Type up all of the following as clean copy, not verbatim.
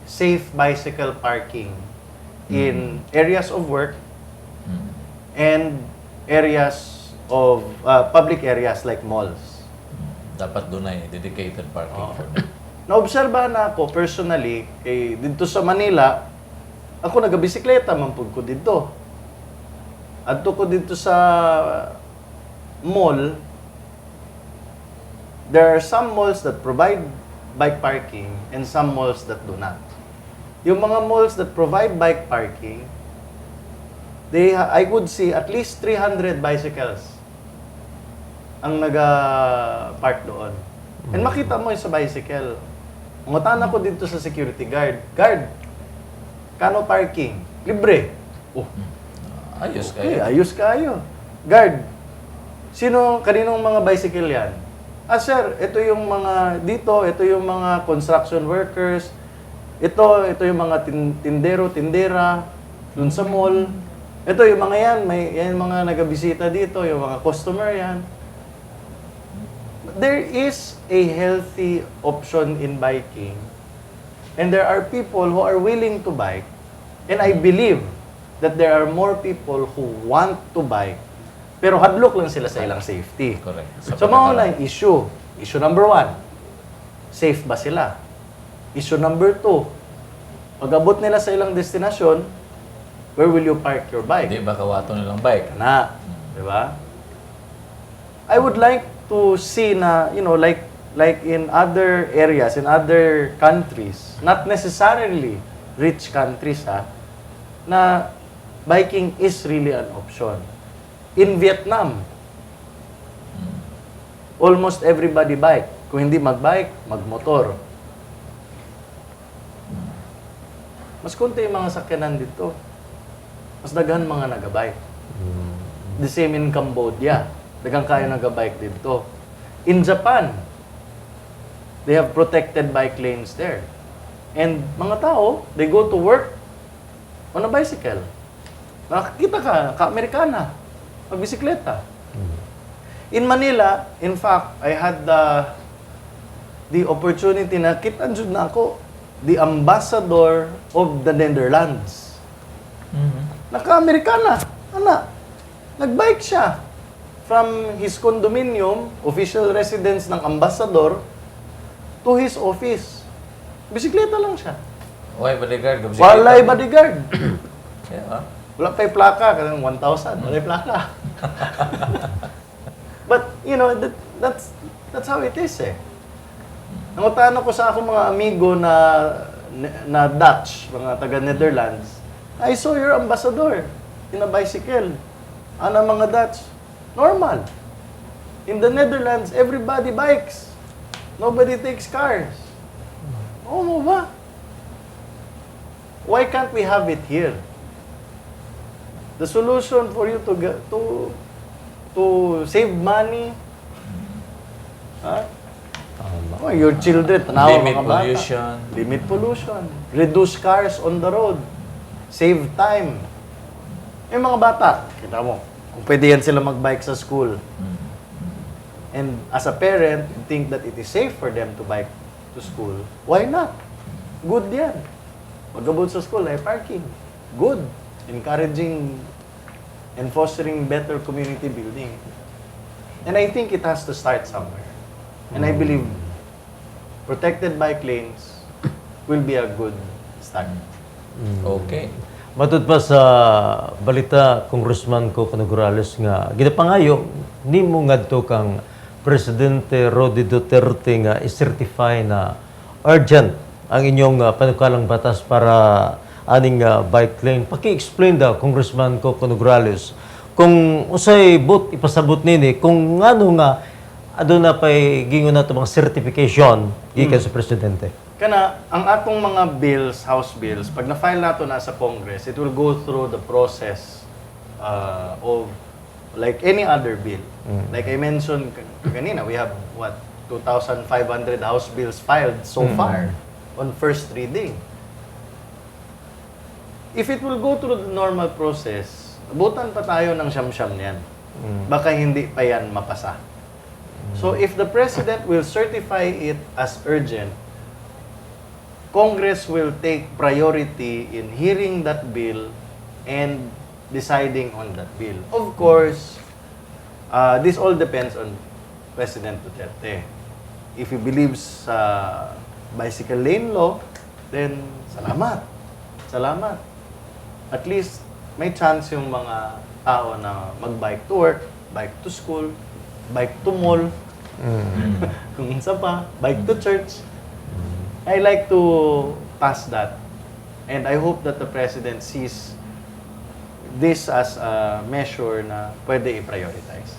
safe bicycle parking in areas of work and areas of public areas like malls. Dapat doon ay dedicated parking for them. Naobserbahan na ako personally, dito sa Manila, ako nagabisikleta, mampug ko dito. Adto ko dito sa mall, there are some malls that provide bike parking and some malls that do not. Yung mga malls that provide bike parking, I would see at least 300 bicycles ang naga-park doon. And makita mo yung sa bicycle. Ngutan ako dito sa security guard. Guard, kano parking? Libre. Oh, Ayos okay, kayo. ayos kayo. Guard, kaninong mga bicycle yan? Sir, ito yung mga dito, ito yung mga construction workers, ito yung mga tindero, tindera, dun sa mall. Ito yung mga yan, yan mga nagabisita dito, yung mga customer yan. There is a healthy option in biking. And there are people who are willing to bike. And I believe that there are more people who want to bike. Pero hadlok lang sila sa ilang safety. Correct. So, mauna yung issue. Issue number 1, safe ba sila? Issue number 2, pag-abot nila sa ilang destinasyon, where will you park your bike? Hindi ba kawato nilang bike? Na, di ba? I would like to see na, like in other areas, in other countries, not necessarily rich countries, na biking is really an option. In Vietnam, almost everybody bike. Kung hindi mag-bike, mag-motor. Mas konti yung mga sakyanan dito. Mas daghan mga nagabike. The same in Cambodia. Daghang kayo nagabike dito. In Japan, they have protected bike lanes there. And mga tao, they go to work on a bicycle. Nakakita ka Amerikana, magbisikleta. In Manila, in fact, I had the opportunity na kita na ako, the ambassador of the Netherlands. Naka-Amerikana. Nagbike siya from his condominium, official residence ng ambassador, to his office. Bisikleta lang siya. Why bodyguard? Walay bodyguard. Yeah. Wala pa'y plaka, kasi 1,000. Wala plaka. But, that's how it is eh. Nangutaan ako sa akong mga amigo na Dutch, mga taga-Netherlands. I saw your ambassador in a bicycle. Ano mga Dutch? Normal. In the Netherlands, everybody bikes. Nobody takes cars. Oo mo ba? Why can't we have it here? The solution for you to save money, your children, Limit mga bata. pollution. Limit pollution. Reduce cars on the road. Save time. Yung mga bata, kita mo, kung pwede yan sila mag-bike sa school. And as a parent, you think that it is safe for them to bike to school. Why not? Good yan. Pag-abot sa school, ay parking. Good. Encouraging and fostering better community building. And I think it has to start somewhere. And I believe protected bike lanes will be a good start. Okay. Matod pa sa balita, Congressman ko Nograles nga, ginapangayo, ni mo ngadto kang Presidente Rodi Duterte nga i-certify na urgent ang inyong panukalang batas para aning bike lane. Paki-explain daw, Congressman ko Nograles, kung usay ipasabot nini, kung ano nga, aduna pa'y gingon na ito mga certification gikan sa Presidente. Kana, ang atong mga bills, House bills, pag na-file nato na sa Congress, it will go through the process of like any other bill. Like I mentioned kanina, we have, 2,500 House bills filed so far on first reading. If it will go through the normal process, abutan pa tayo ng siyam-siyam niyan. Baka hindi pa yan mapasa. So if the President will certify it as urgent, Congress will take priority in hearing that bill and deciding on that bill. Of course, this all depends on President Duterte. If he believes sa bicycle lane law, then salamat. Salamat. At least, may chance yung mga tao na mag-bike to work, bike to school, bike to mall, kung isa pa, bike to church. I like to pass that. And I hope that the President sees this as a measure na pwede i-prioritize.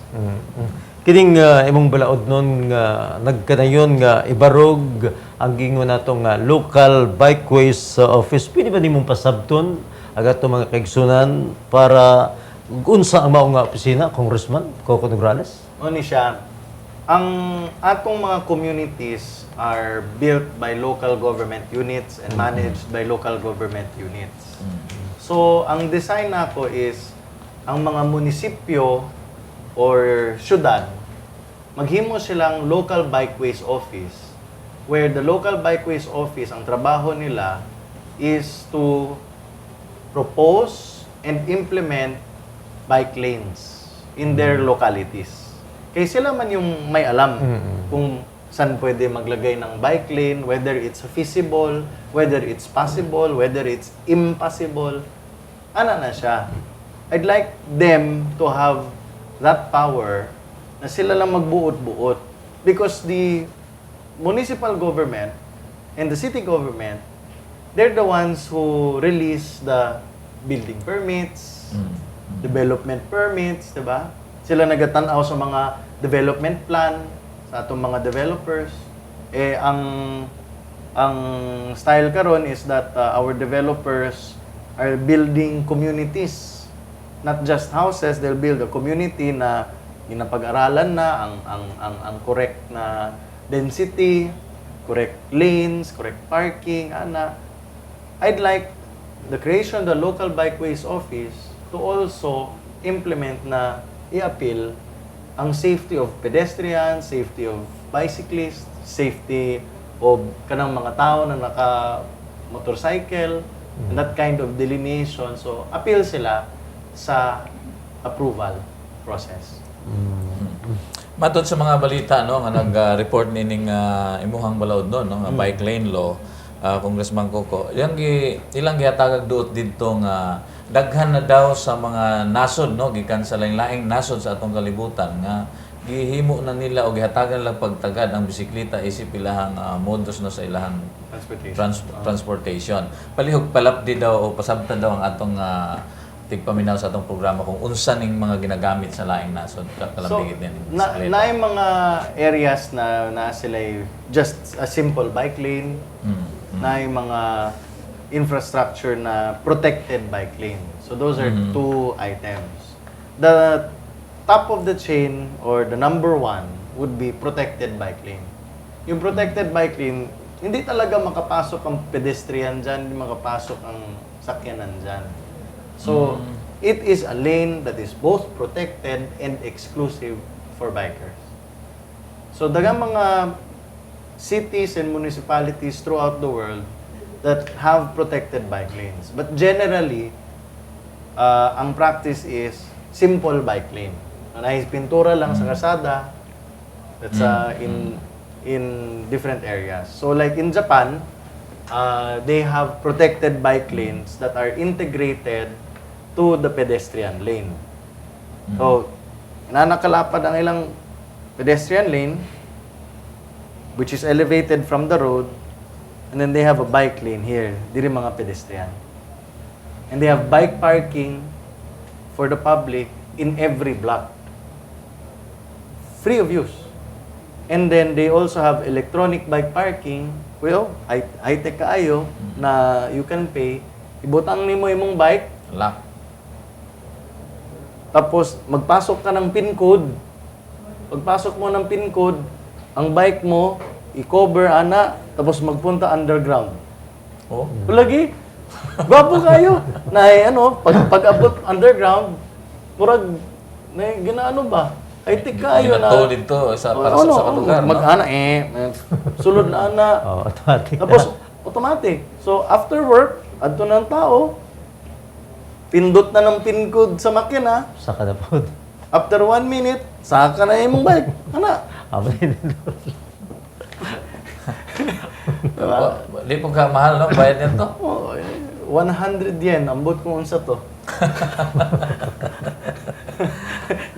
Kining imong balaod nun nga nagkanayon nga ibarog ang gingon natong local bikeways office. Pwede ba nimong pasabton agato mga kaigsunan para unsa ang mao nga opisina, Congressman Coco Nograles? O ni siya, ang atong mga communities are built by local government units and managed by local government units. So, ang design nako is ang mga munisipyo or syudad, maghimo silang local bikeways office where the local bikeways office, ang trabaho nila is to propose and implement bike lanes in their localities. Kaya sila man yung may alam kung saan pwede maglagay ng bike lane, whether it's feasible, whether it's possible, whether it's impossible. Ano na siya? I'd like them to have that power na sila lang magbuot-buot. Because the municipal government and the city government, they're the ones who release the building permits, development permits, diba? Sila nagatanaw sa mga development plan sa atong mga developers. Eh, ang style karon is that our developers are building communities. Not just houses, they'll build a community na ginapag-aralan na ang correct na density, correct lanes, correct parking, ana. I'd like the creation of the local bikeways office to also implement na i-appeal ang safety of pedestrians, safety of bicyclists, safety of kanang mga tao na naka-motorcycle, and that kind of delineation. So, appeal sila sa approval process. Matod sa mga balita no nga nag-report nining imuhang balaod no nga bike lane law, Congressman Coco. Ilang gihatagag duot didto nga daghan na daw sa mga nasod no gikan sa lain-laing nasod sa atong kalibutan nga gihimo na nila o gihatagan lang pagtagad ang bisikleta isip ilahang modus no sa ilahang transportation. Palihog palapdi daw o pasabtan daw ang atong tigpaminaw sa atong programa kung unsa ning mga ginagamit sa laing nasod kalambigit din. Na yung mga areas na sila just a simple bike lane, na yung mga infrastructure na protected bike lane. So those are two items. The top of the chain or the number one would be protected bike lane. Yung protected bike lane, hindi talaga makapasok ang pedestrian dyan, hindi makapasok ang sakyanan dyan. So, it is a lane that is both protected and exclusive for bikers. So, dagang mga cities and municipalities throughout the world that have protected bike lanes. But generally, ang practice is simple bike lane. Nais pintura lang sa kalsada. That's in different areas. So, like in Japan, they have protected bike lanes that are integrated to the pedestrian lane. So, nanakalapad ang ilang pedestrian lane, which is elevated from the road, and then they have a bike lane here, diri mga pedestrian. And they have bike parking for the public in every block. Free of use. And then they also have electronic bike parking. Well, high-tech kaayo na you can pay. Ibutang nimo imong bike. Lock. Tapos magpasok ka ng PIN code. Pagpasok mo ng PIN code, ang bike mo i-cover ana tapos magpunta underground. Oh. Lagi. Gwapo kayo. Na pag-abot underground, murag ginaano ba? High-tech kayo na. Ginatol dito sa para sa lugar, no? Mag-ana sulod na ana. Automatic. Tapos automatic. So, after work, adto ng tao, pindot na ng pin code sa makina, Saka na po. after 1 minute, saka na imong bike. Ana? Di po ka mahal, no? Bayad nito. Oh, 100 yen, ambot ko unsa to.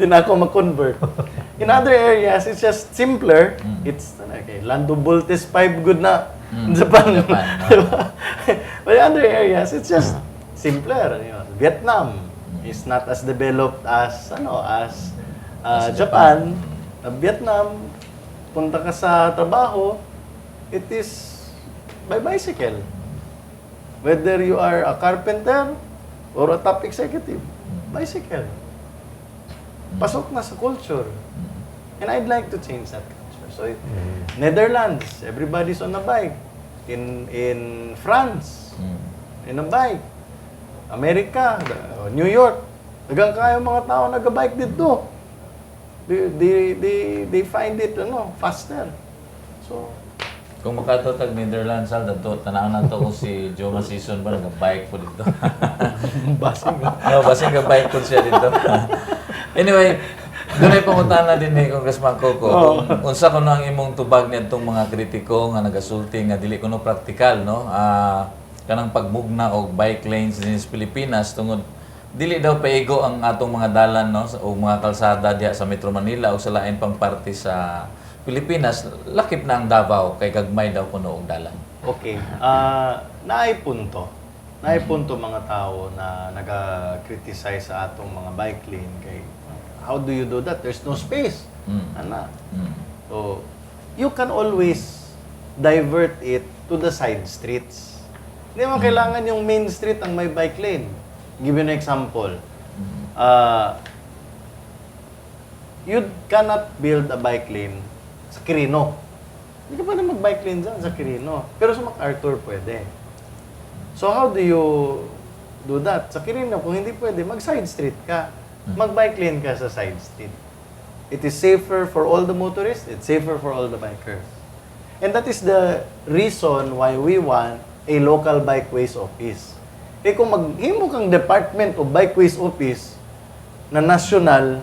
Di na ako mag-convert. In other areas, it's just simpler. It's, okay, Lando Voltes 5 good na. Japan. Diba? But in other areas, it's just simpler. You know, Vietnam is not as developed as, Japan. Vietnam, punta ka sa trabaho, it is by bicycle. Whether you are a carpenter or a top executive, bicycle. Pasok na sa culture. And I'd like to change that culture. So, Netherlands, everybody's on a bike. In France, in a bike. America, New York, dagang kayo mga tao nag-bike dito. They find it faster. So, Kung makatotag Netherlands, tanaw na to ko si Joma Season ba, nag-bike po dito. basing. No, basing nag-bike po siya dito. Anyway, doon ay panguntahan na din ni Congressman Coco. Unsa ko ang imong tubag nitong mga kritiko nga nagasulti nga dili kuno praktikal, no? Kanang pagmugna og bike lanes din sa Pilipinas tungod dili daw paigo ang atong mga dalan, no, o mga kalsada diha sa Metro Manila o sa lain pang parte sa Pilipinas, lakip na ang Davao kay gagmay daw kuno og dalan. Okay. Naay punto mga tao na naga-criticize sa atong mga bike lane kay how do you do that? There's no space. Ana. So, you can always divert it to the side streets. Hindi mo kailangan yung main street ang may bike lane. Give you an example. You cannot build a bike lane sa Quirino. Hindi ka pwede mag-bike lane dyan sa Quirino. Pero sa MacArthur pwede. So how do you do that? Sa Quirino, kung hindi pwede, mag-side street ka. Mag-bike lane ka sa side street. It is safer for all the motorists. It's safer for all the bikers. And that is the reason why we want a local bikeways office. Eh kung maghimo kang Department of Bikeways Office na national,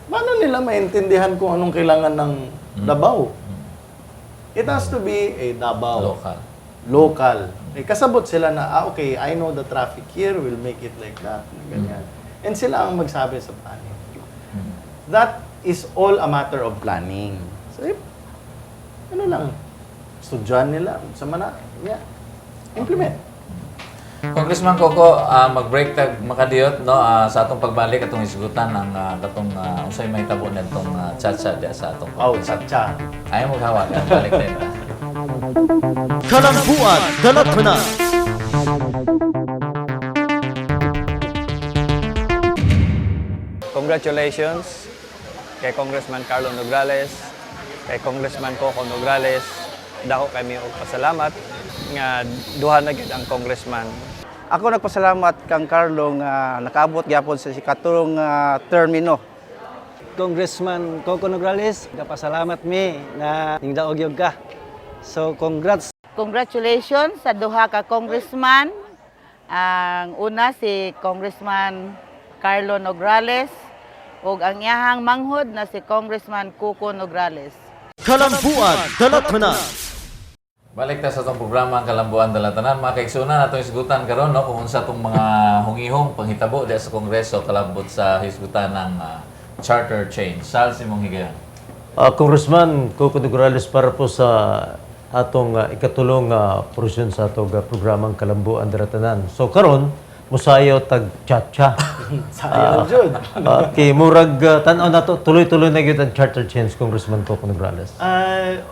paano nila maintindihan kung anong kailangan ng Davao? It has to be a Davao. Local. Eh, kasabot sila na, okay, I know the traffic here, we'll make it like that. Ganyan. And sila ang magsabi sa planning. That is all a matter of planning. So, ano lang, studyan nila, sa mana, implement. Congressman Coco, mag-break tag makadiyot, no, sa atong pagbalik atong isgutan ang katong unsay mahitabo nitong chat-chat diya sa atong Satcha. ayaw mo hawak balik tayo. Kalamboan Dala Tanan. Congratulations kay Congressman Karlo Nograles, kay Congressman Coco Nograles. Dako kami og pasalamat nga duha na gid ang congressman. Ako nagpasalamat kang Karlo nga nakaabot gyapon sa ikatulong termino. Congressman Coco Nograles, nagpasalamat mi na ningdaog yun ka. So congrats. Congratulations sa duha ka congressman. Ang una si Congressman Karlo Nograles ug ang iyahang manghod na si Congressman Coco Nograles. Kalamboan Dala Tanan. Balik ta sa atong programa ang Kalamboan Dala Tanan. Mga kaigsunan atong isgutan karon, no, kung unsa tong mga hungihong panghitabo diha sa Kongreso kalabot sa hisgutan ng charter change. Sal si mong higayon. Congressman Coco Nograles, para po sa atong ikatulong portion sa atong programang Kalamboan Dala Tanan. So karon musayaw tag cha-cha. Sayaw jud. Kay murag tan-aw nato tuloy-tuloy na gyud ang charter change, Congressman Coco Nograles.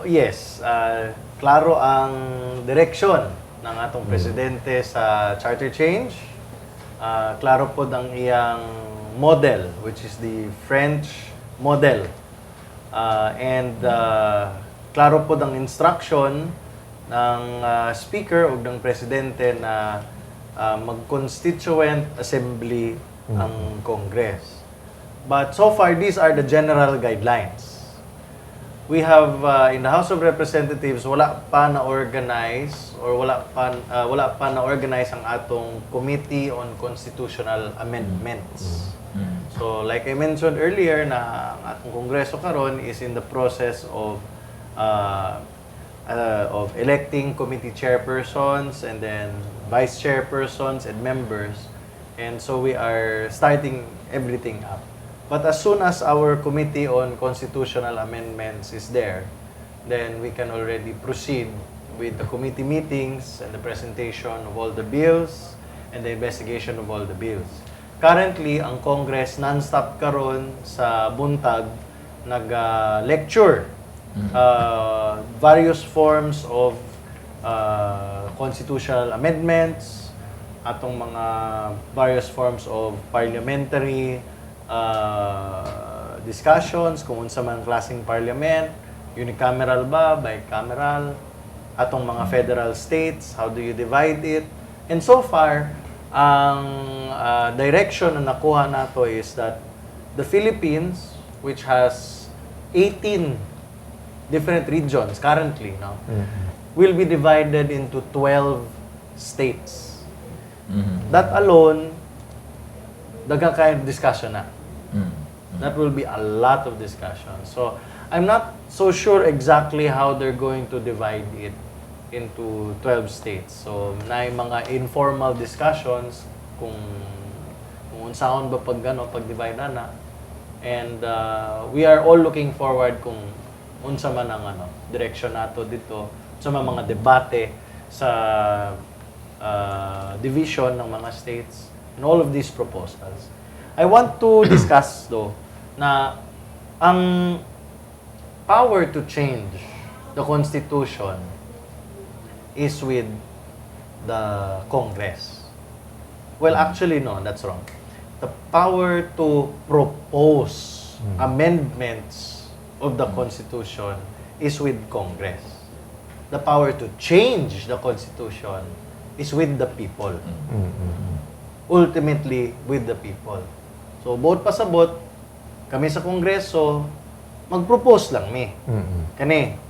Yes. Klaro ang direksyon ng atong presidente sa charter change. Klaro po ang iyang model, which is the French model. And klaro po ang instruction ng speaker o ng presidente na mag-constituent assembly ang Congress. But so far, these are the general guidelines. we have in the House of Representatives wala pa na-organize or wala pa na-organize ang atong Committee on Constitutional Amendments. So like I mentioned earlier na ang atong Kongreso karon is in the process of electing committee chairpersons and then vice chairpersons and members. And so we are starting everything up. But as soon as our Committee on Constitutional Amendments is there, then we can already proceed with the committee meetings and the presentation of all the bills and the investigation of all the bills. Currently, ang Congress non-stop karon sa buntag nag-lecture various forms of constitutional amendments, atong mga various forms of parliamentary discussions, kung unsa man klaseng parliament, unicameral ba, bicameral, atong mga federal states, how do you divide it? And so far, ang direction na nakuha nato is that the Philippines, which has 18 different regions currently, no, will be divided into 12 states. That alone, daghang kayo discussion na. That will be a lot of discussion. So, I'm not so sure exactly how they're going to divide it into 12 states. So, na mga informal discussions kung unsaon ba pag-divide na. And we are all looking forward kung unsa man ang direction nato dito sa mga debate sa division ng mga states and all of these proposals. I want to discuss though na ang power to change the Constitution is with the Congress. Well, actually, no, that's wrong. The power to propose amendments of the Constitution is with Congress. The power to change the Constitution is with the people. Ultimately, with the people. So, bawat pasabot, kami sa Kongreso, mag-propose lang mi. Kani,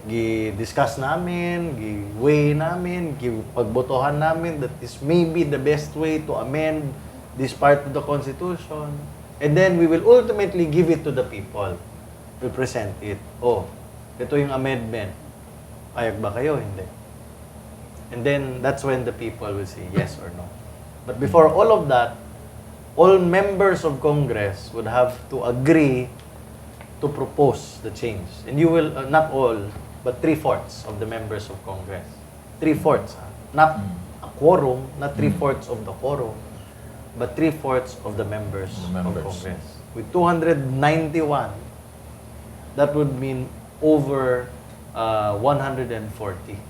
gi-discuss namin, gi-weigh namin, gi-pagbotohan namin that is maybe the best way to amend this part of the Constitution. And then we will ultimately give it to the people. We'll present it. Oh, ito yung amendment. Payag ba kayo? Hindi. And then that's when the people will say yes or no. But before all of that, all members of Congress would have to agree to propose the change. And you will, not all, but 3/4 of the members of Congress. 3/4. Not a quorum, not 3/4 of the quorum, but 3/4 of the members of Congress. With 291, that would mean over 140.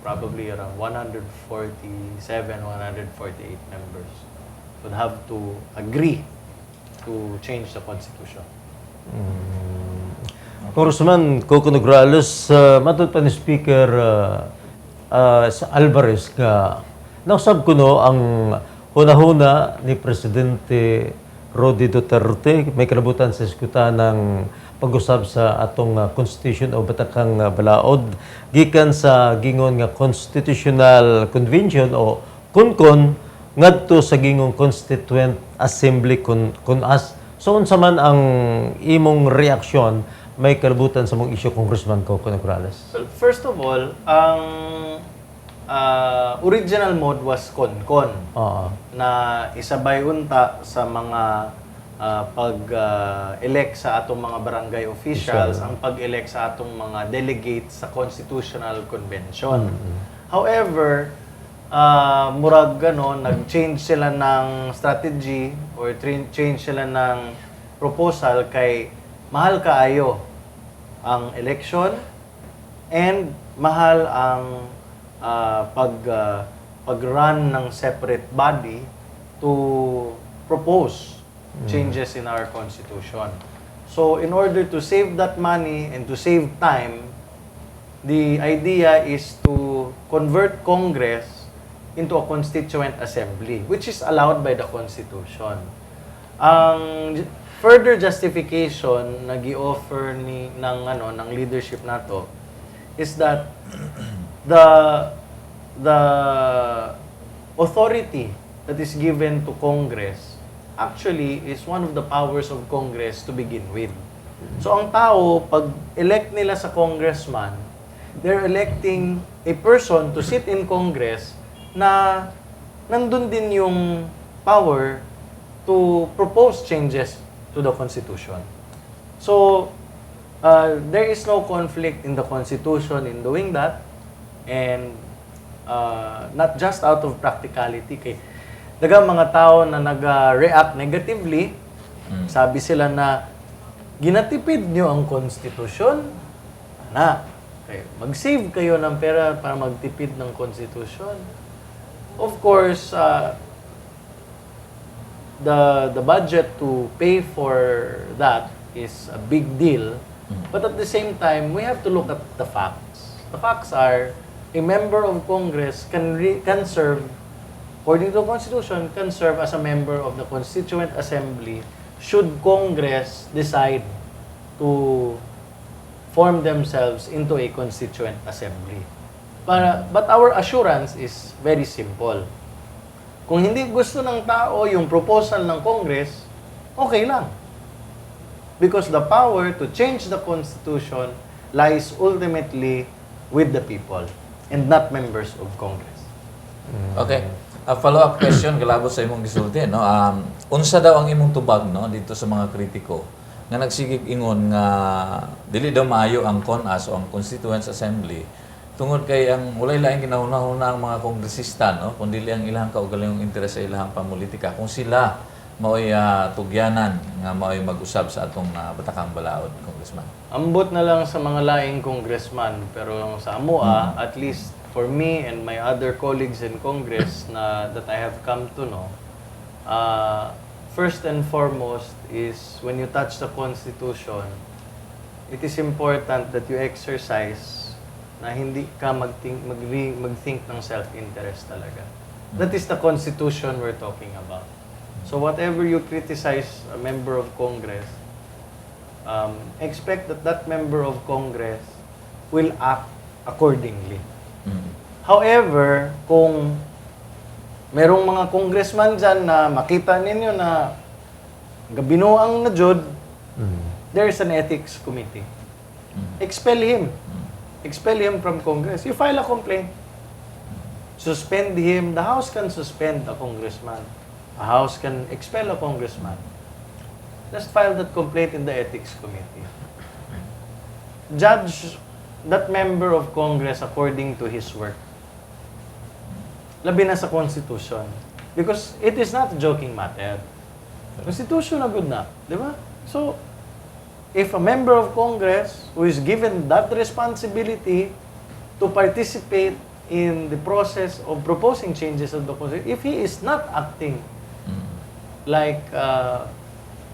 Probably around 147, 148 members would have to agree to change the Constitution. Congressman Coco Nograles, matod pa ni Speaker sa Alvarez nga nausab ko no ang huna-huna ni Presidente Rodi Duterte may kalabutan sa iskutan ng pag-usab sa atong Constitution o Batakang Balaod gikan sa gingon nga Constitutional Convention o CONCON ngadto sa gingong Constituent Assembly CONAS. So unsa man ang imong reaksyon may kalabutan sa mong isyu, Congressman Coco Nograles? Well, first of all, ang original mode was CONCON na isabay unta sa mga pag-elect sa atong mga barangay officials, ang pag-elect sa atong mga delegates sa Constitutional Convention. However, murag ganon, nag-change sila ng strategy or change sila ng proposal kay mahal kaayo ang election and mahal ang pag-run ng separate body to propose changes in our Constitution. So, in order to save that money and to save time, the idea is to convert Congress into a constituent assembly, which is allowed by the Constitution. Ang further justification na gi-offer ng leadership nato is that the the authority that is given to Congress actually is one of the powers of Congress to begin with. So ang tao, pag elect nila sa congressman, they're electing a person to sit in Congress na nandun din yung power to propose changes to the Constitution. So, there is no conflict in the Constitution in doing that, and not just out of practicality. Kay dagang mga tao na nag-react negatively, sabi sila na ginatipid nyo ang Constitution, okay, mag-save kayo ng pera para magtipid ng Constitution. Of course, the budget to pay for that is a big deal. But at the same time, we have to look at the facts. The facts are, a member of Congress can serve, according to the Constitution, can serve as a member of the Constituent Assembly should Congress decide to form themselves into a Constituent Assembly. But our assurance is very simple. Kung hindi gusto ng tao yung proposal ng Congress, okay lang. Because the power to change the Constitution lies ultimately with the people and not members of Congress. Okay. A follow-up question galabo sa imong gisulti, no. Unsa daw ang imong tubag, no, dito sa mga kritiko nga nagsigig ingon nga dili daw maayo ang CONAS o ang Constituent Assembly tungod kay ang walay laing ginahuna-huna ang mga kongresista, no, kundi ang ilang kaugalingong interes sa ilang pamolitika kung sila mao'y tugyanan nga mao'y mag-usab sa atong batakang balaod, Congressman. Ambot na lang sa mga laing congressman, pero sa amoa, at least for me and my other colleagues in Congress that I have come to know, first and foremost is when you touch the Constitution, it is important that you exercise na hindi ka mag-think ng self-interest talaga. That is the Constitution we're talking about. So whatever you criticize a member of Congress, expect that member of Congress will act accordingly. However, kung merong mga congressman dyan na makita ninyo na gabinuang na jud, there is an ethics committee. Expel him. Expel him from Congress. You file a complaint. Suspend him. The House can suspend a congressman. A House can expel a congressman. Just file that complaint in the ethics committee. Judge that member of Congress according to his work. Labi na sa Constitution. Because it is not a joking matter. Constitution na good na. Di ba? So, if a member of Congress who is given that responsibility to participate in the process of proposing changes of the Constitution, if he is not acting like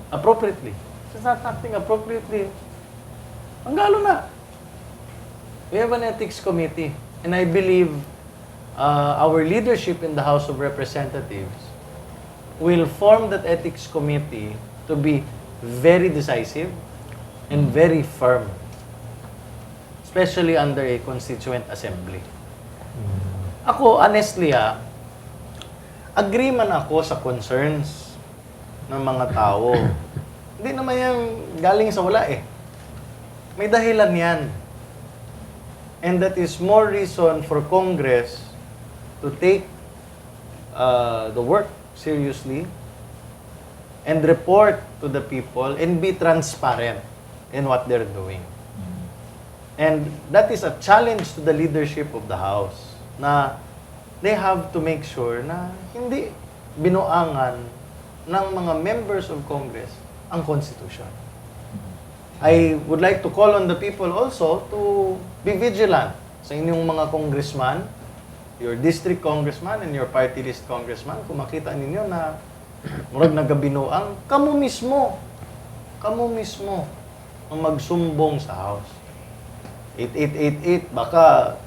appropriately, if he's not acting appropriately, ang galo na. We have an ethics committee, and I believe our leadership in the House of Representatives will form that ethics committee to be very decisive and very firm, especially under a constituent assembly. Ako, honestly, agree man ako sa concerns ng mga tao. Hindi naman yan galing sa wala eh. May dahilan yan. And that is more reason for Congress to take the work seriously and report to the people and be transparent in what they're doing. And that is a challenge to the leadership of the House na they have to make sure na hindi binuangan ng mga members of Congress ang Constitution. I would like to call on the people also to be vigilant sa inyong mga congressman, your district congressman and your party list congressman. Kung makita ninyo na murag nagabinuang, kamo mismo ang magsumbong sa House. 8888, baka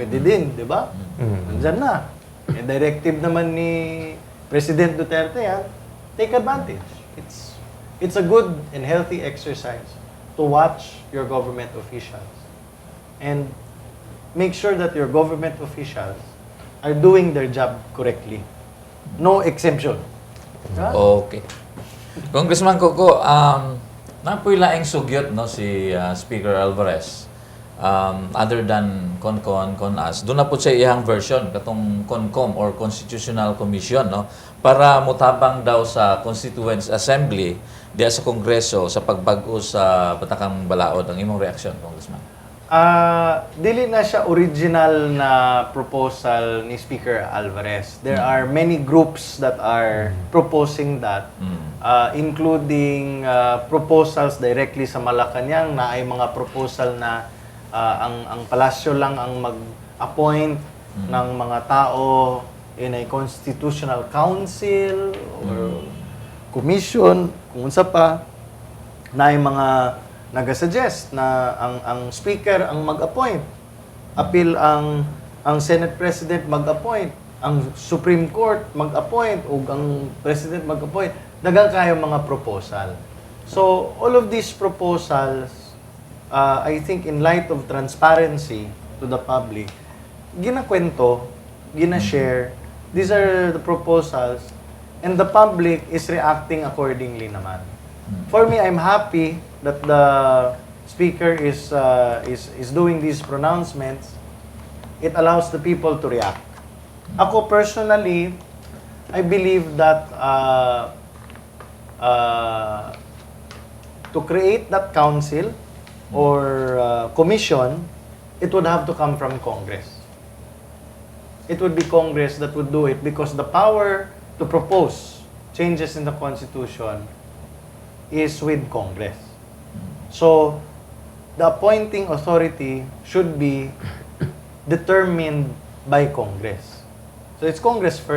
pwede din, di ba? Nandyan na. Directive naman ni President Duterte yan. take advantage. It's a good and healthy exercise to watch your government officials and make sure that your government officials are doing their job correctly. No exemption. Diba? Okay. Congressman Coco, napoy laing sugyot no si Speaker Alvarez. Other than CONCON, CONAS, doon na po sa iyang version, katong CONCOM or Constitutional Commission, no? Para mutabang daw sa Constituent Assembly, diya sa Kongreso, sa pagbago sa Batakang Balaod. Ang imong reaksyon, Congressman? Dili na siya original na proposal ni Speaker Alvarez. There are many groups that are proposing that, including proposals directly sa Malacanang na ay mga proposal na ang palasyo lang ang mag-appoint ng mga tao in a constitutional council or commission, kung unsa pa, na ay mga nag-suggest na ang speaker ang mag-appoint. Appeal ang Senate President mag-appoint, ang Supreme Court mag-appoint o ang President mag-appoint. Dagang kayo mga proposal. So, all of these proposals, I think in light of transparency to the public, ginakwento, gina-share, these are the proposals, and the public is reacting accordingly naman. For me, I'm happy that the speaker is doing these pronouncements. It allows the people to react. Ako personally, I believe that to create that council or commission, it would have to come from Congress. It would be Congress that would do it because the power to propose changes in the Constitution is with Congress. So, the appointing authority should be determined by Congress. So, it's Congress first.